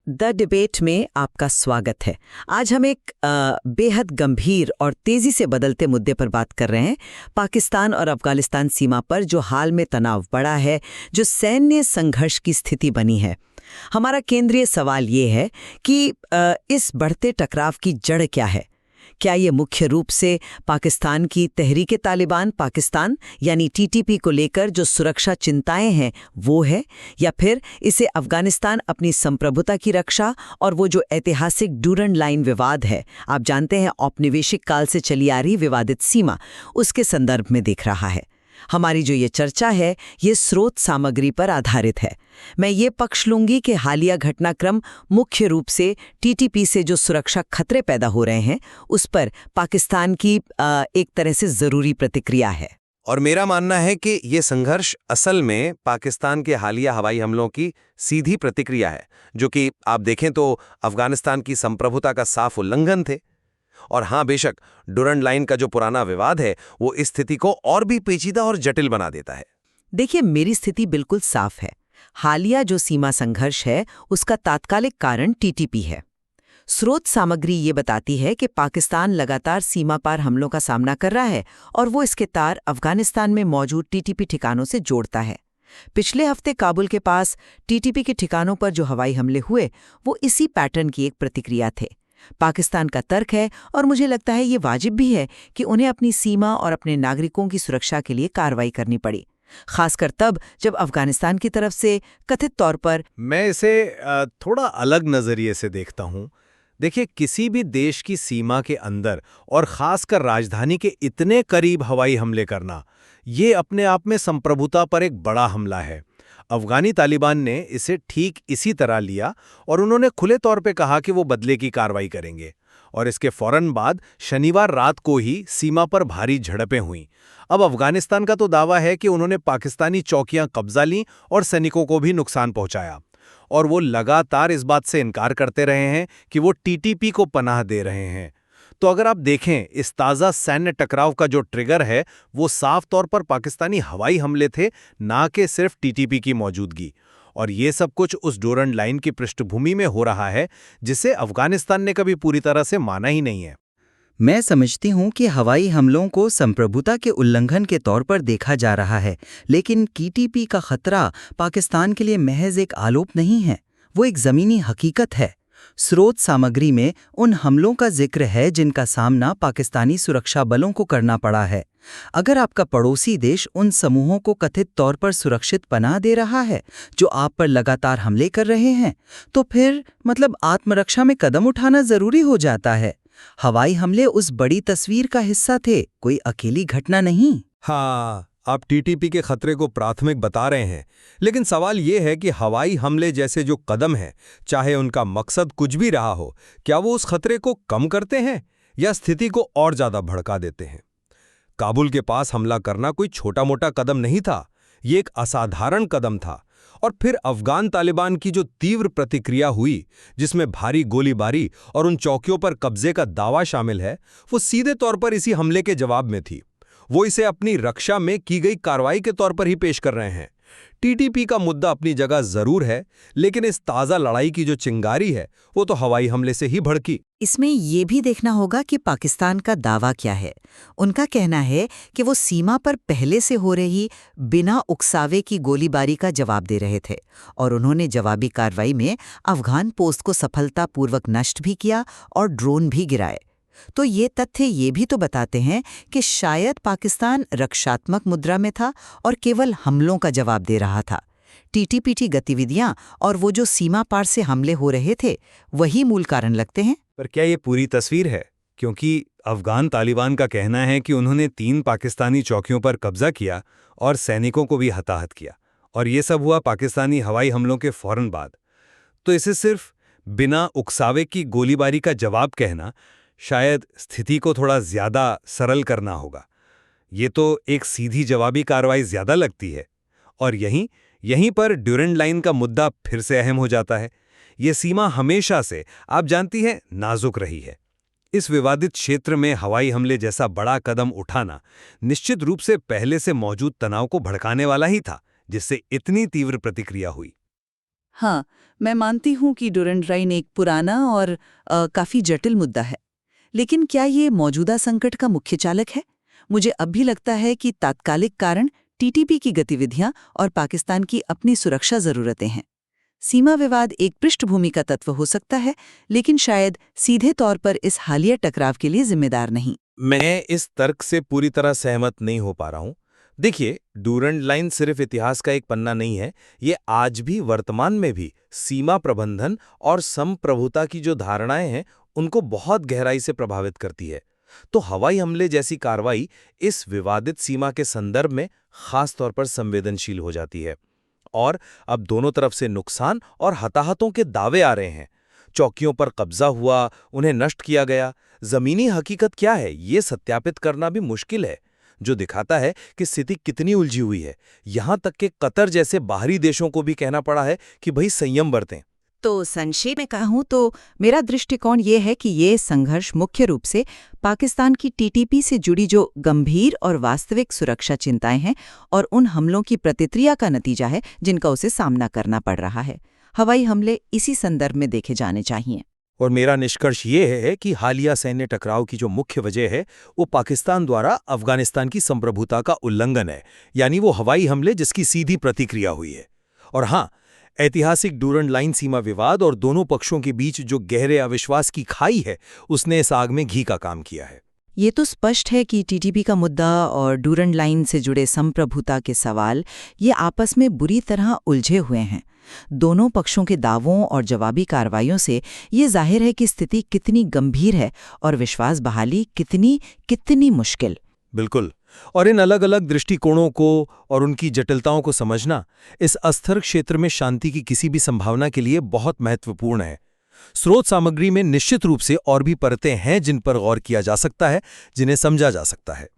The debate में आपका स्वागत है। आज हम एक बेहद गंभीर और तेजी से बदलते मुद्दे पर बात कर रहे हैं। पाकिस्तान और अफगानिस्तान सीमा पर जो हाल में तनाव बढ़ा है, जो सैन्य संघर्ष की स्थिति बनी है। हमारा केंद्रीय सवाल ये है कि इस बढ़ते टकराव की जड़ क्या है। क्या ये मुख्य रूप से पाकिस्तान की तहरीक तालिबान पाकिस्तान यानी टीटीपी को लेकर जो सुरक्षा चिंताएं हैं वो है, या फिर इसे अफगानिस्तान अपनी संप्रभुता की रक्षा और वो जो ऐतिहासिक डूरंड लाइन विवाद है, आप जानते हैं औपनिवेशिक काल से चली आ रही विवादित सीमा, उसके संदर्भ में देख रहा है। हमारी जो ये चर्चा है ये स्रोत सामग्री पर आधारित है। मैं ये पक्ष लूंगी कि हालिया घटनाक्रम मुख्य रूप से टीटीपी से जो सुरक्षा खतरे पैदा हो रहे हैं उस पर पाकिस्तान की एक तरह से जरूरी प्रतिक्रिया है। और मेरा मानना है कि ये संघर्ष असल में पाकिस्तान के हालिया हवाई हमलों की सीधी प्रतिक्रिया है, जो कि आप देखें तो अफगानिस्तान की संप्रभुता का साफ उल्लंघन थे। और हाँ, बेशक डूरंड लाइन का जो पुराना विवाद है वो इस स्थिति को और भी पेचीदा और जटिल बना देता है। देखिए, मेरी स्थिति बिल्कुल साफ है। हालिया जो सीमा संघर्ष है उसका तात्कालिक कारण टीटीपी है। स्रोत सामग्री ये बताती है कि पाकिस्तान लगातार सीमा पार हमलों का सामना कर रहा है और वो इसके तार अफगानिस्तान में मौजूद टीटीपी ठिकानों से जोड़ता है। पिछले हफ्ते काबुल के पास टीटीपी के ठिकानों पर जो हवाई हमले हुए वो इसी पैटर्न की एक प्रतिक्रिया थे। पाकिस्तान का तर्क है, और मुझे लगता है ये वाजिब भी है, कि उन्हें अपनी सीमा और अपने नागरिकों की सुरक्षा के लिए कार्रवाई करनी पड़ी, खासकर तब जब अफगानिस्तान की तरफ से कथित तौर पर। मैं इसे थोड़ा अलग नजरिए से देखता हूं। देखिए, किसी भी देश की सीमा के अंदर और खासकर राजधानी के इतने करीब हवाई हमले करना, ये अपने आप में संप्रभुता पर एक बड़ा हमला है। अफगानी तालिबान ने इसे ठीक इसी तरह लिया और उन्होंने खुले तौर पे कहा कि वो बदले की कार्रवाई करेंगे। और इसके फौरन बाद शनिवार रात को ही सीमा पर भारी झड़पें हुईं। अब अफगानिस्तान का तो दावा है कि उन्होंने पाकिस्तानी चौकियां कब्जा लीं और सैनिकों को भी नुकसान पहुंचाया। और वो लगातार इस बात से इनकार करते रहे हैं कि वो टीटीपी को पनाह दे रहे हैं। तो अगर आप देखें, इस ताज़ा सैन्य टकराव का जो ट्रिगर है वो साफ तौर पर पाकिस्तानी हवाई हमले थे, ना कि सिर्फ टीटीपी की मौजूदगी। और ये सब कुछ उस डूरंड लाइन की पृष्ठभूमि में हो रहा है जिसे अफगानिस्तान ने कभी पूरी तरह से माना ही नहीं है। मैं समझती हूँ कि हवाई हमलों को संप्रभुता के उल्लंघन के तौर पर देखा जा रहा है, लेकिन टीटीपी का खतरा पाकिस्तान के लिए महज एक आलोप नहीं है, वो एक ज़मीनी हकीकत है। स्रोत सामग्री में उन हमलों का जिक्र है जिनका सामना पाकिस्तानी सुरक्षा बलों को करना पड़ा है। अगर आपका पड़ोसी देश उन समूहों को कथित तौर पर सुरक्षित पनाह दे रहा है जो आप पर लगातार हमले कर रहे हैं, तो फिर आत्मरक्षा में कदम उठाना जरूरी हो जाता है। हवाई हमले उस बड़ी तस्वीर का हिस्सा थे, कोई अकेली घटना नहीं। हाँ, आप टीटीपी के खतरे को प्राथमिक बता रहे हैं, लेकिन सवाल ये है कि हवाई हमले जैसे जो कदम हैं, चाहे उनका मकसद कुछ भी रहा हो, क्या वो उस खतरे को कम करते हैं या स्थिति को और ज्यादा भड़का देते हैं? काबुल के पास हमला करना कोई छोटा मोटा कदम नहीं था, ये एक असाधारण कदम था। और फिर अफगान तालिबान की जो तीव्र प्रतिक्रिया हुई, जिसमें भारी गोलीबारी और उन चौकियों पर कब्जे का दावा शामिल है, वो सीधे तौर पर इसी हमले के जवाब में थी। वो इसे अपनी रक्षा में की गई कार्रवाई के तौर पर ही पेश कर रहे हैं। टीटीपी का मुद्दा अपनी जगह जरूर है, लेकिन इस ताज़ा लड़ाई की जो चिंगारी है वो तो हवाई हमले से ही भड़की। इसमें ये भी देखना होगा कि पाकिस्तान का दावा क्या है। उनका कहना है कि वो सीमा पर पहले से हो रही बिना उकसावे की गोलीबारी का जवाब दे रहे थे, और उन्होंने जवाबी कार्रवाई में अफगान पोस्ट को सफलतापूर्वक नष्ट भी किया और ड्रोन भी गिराए। तो ये तथ्य ये भी तो बताते हैं कि शायद पाकिस्तान रक्षात्मक मुद्रा में था और केवल हमलों का जवाब दे रहा था। टीटीपी गतिविधियां और वो जो सीमा पार से हमले हो रहे थे वही मूल कारण लगते हैं। पर क्या ये पूरी तस्वीर है? क्योंकि अफगान तालिबान का कहना है कि उन्होंने 3 पाकिस्तानी चौकियों पर कब्जा किया और सैनिकों को भी हताहत किया, और ये सब हुआ पाकिस्तानी हवाई हमलों के फौरन बाद। तो इसे सिर्फ बिना उकसावे की गोलीबारी का जवाब कहना शायद स्थिति को थोड़ा ज्यादा सरल करना होगा। ये तो एक सीधी जवाबी कार्रवाई ज्यादा लगती है। और यहीं पर डूरंड लाइन का मुद्दा फिर से अहम हो जाता है। ये सीमा हमेशा से, आप जानती हैं, नाजुक रही है। इस विवादित क्षेत्र में हवाई हमले जैसा बड़ा कदम उठाना निश्चित रूप से पहले से मौजूद तनाव को भड़काने वाला ही था, जिससे इतनी तीव्र प्रतिक्रिया हुई। हाँ, मैं मानती हूँ कि डूरंड लाइन एक पुराना और काफी जटिल मुद्दा है। लेकिन क्या ये मौजूदा संकट का मुख्य चालक है? मुझे अब भी लगता है कि तात्कालिक कारण टीटीपी की गतिविधियां और पाकिस्तान की अपनी सुरक्षा जरूरतें हैं। सीमा विवाद एक पृष्ठभूमि का तत्व हो सकता है, लेकिन शायद सीधे तौर पर इस हालिया टकराव के लिए जिम्मेदार नहीं। मैं इस तर्क से पूरी तरह सहमत नहीं हो पा रहा हूं। देखिए, डूरंड लाइन सिर्फ इतिहास का एक पन्ना नहीं है, ये आज भी वर्तमान में भी सीमा प्रबंधन और संप्रभुता की जो धारणाएं हैं उनको बहुत गहराई से प्रभावित करती है। तो हवाई हमले जैसी कार्रवाई इस विवादित सीमा के संदर्भ में खास तौर पर संवेदनशील हो जाती है। और अब दोनों तरफ से नुकसान और हताहतों के दावे आ रहे हैं। चौकियों पर कब्जा हुआ, उन्हें नष्ट किया गया। जमीनी हकीकत क्या है ये सत्यापित करना भी मुश्किल है, जो दिखाता है कि स्थिति कितनी उलझी हुई है। यहां तक कि कतर जैसे बाहरी देशों को भी कहना पड़ा है कि भाई संयम बरतें। तो संक्षेप में कहूं तो मेरा दृष्टिकोण ये है कि ये संघर्ष मुख्य रूप से पाकिस्तान की टीटीपी से जुड़ी जो गंभीर और वास्तविक सुरक्षा चिंताएं हैं और उन हमलों की प्रतिक्रिया का नतीजा है जिनका उसे सामना करना पड़ रहा है। हवाई हमले इसी संदर्भ में देखे जाने चाहिए। और मेरा निष्कर्ष ये है कि हालिया सैन्य टकराव की जो मुख्य वजह है वो पाकिस्तान द्वारा अफगानिस्तान की संप्रभुता का उल्लंघन है, यानी वो हवाई हमले जिसकी सीधी प्रतिक्रिया हुई है। और हाँ, ऐतिहासिक डूरंड लाइन सीमा विवाद और दोनों पक्षों के बीच जो गहरे अविश्वास की खाई है उसने इस आग में घी का काम किया है। ये तो स्पष्ट है कि टीटीपी का मुद्दा और डूरंड लाइन से जुड़े संप्रभुता के सवाल ये आपस में बुरी तरह उलझे हुए हैं। दोनों पक्षों के दावों और जवाबी कार्रवाइयों से ये जाहिर है कि स्थिति कितनी गंभीर है और विश्वास बहाली कितनी मुश्किल। बिल्कुल। और इन अलग अलग दृष्टिकोणों को और उनकी जटिलताओं को समझना इस अस्थिर क्षेत्र में शांति की किसी भी संभावना के लिए बहुत महत्वपूर्ण है। स्रोत सामग्री में निश्चित रूप से और भी परतें हैं जिन पर गौर किया जा सकता है, जिन्हें समझा जा सकता है।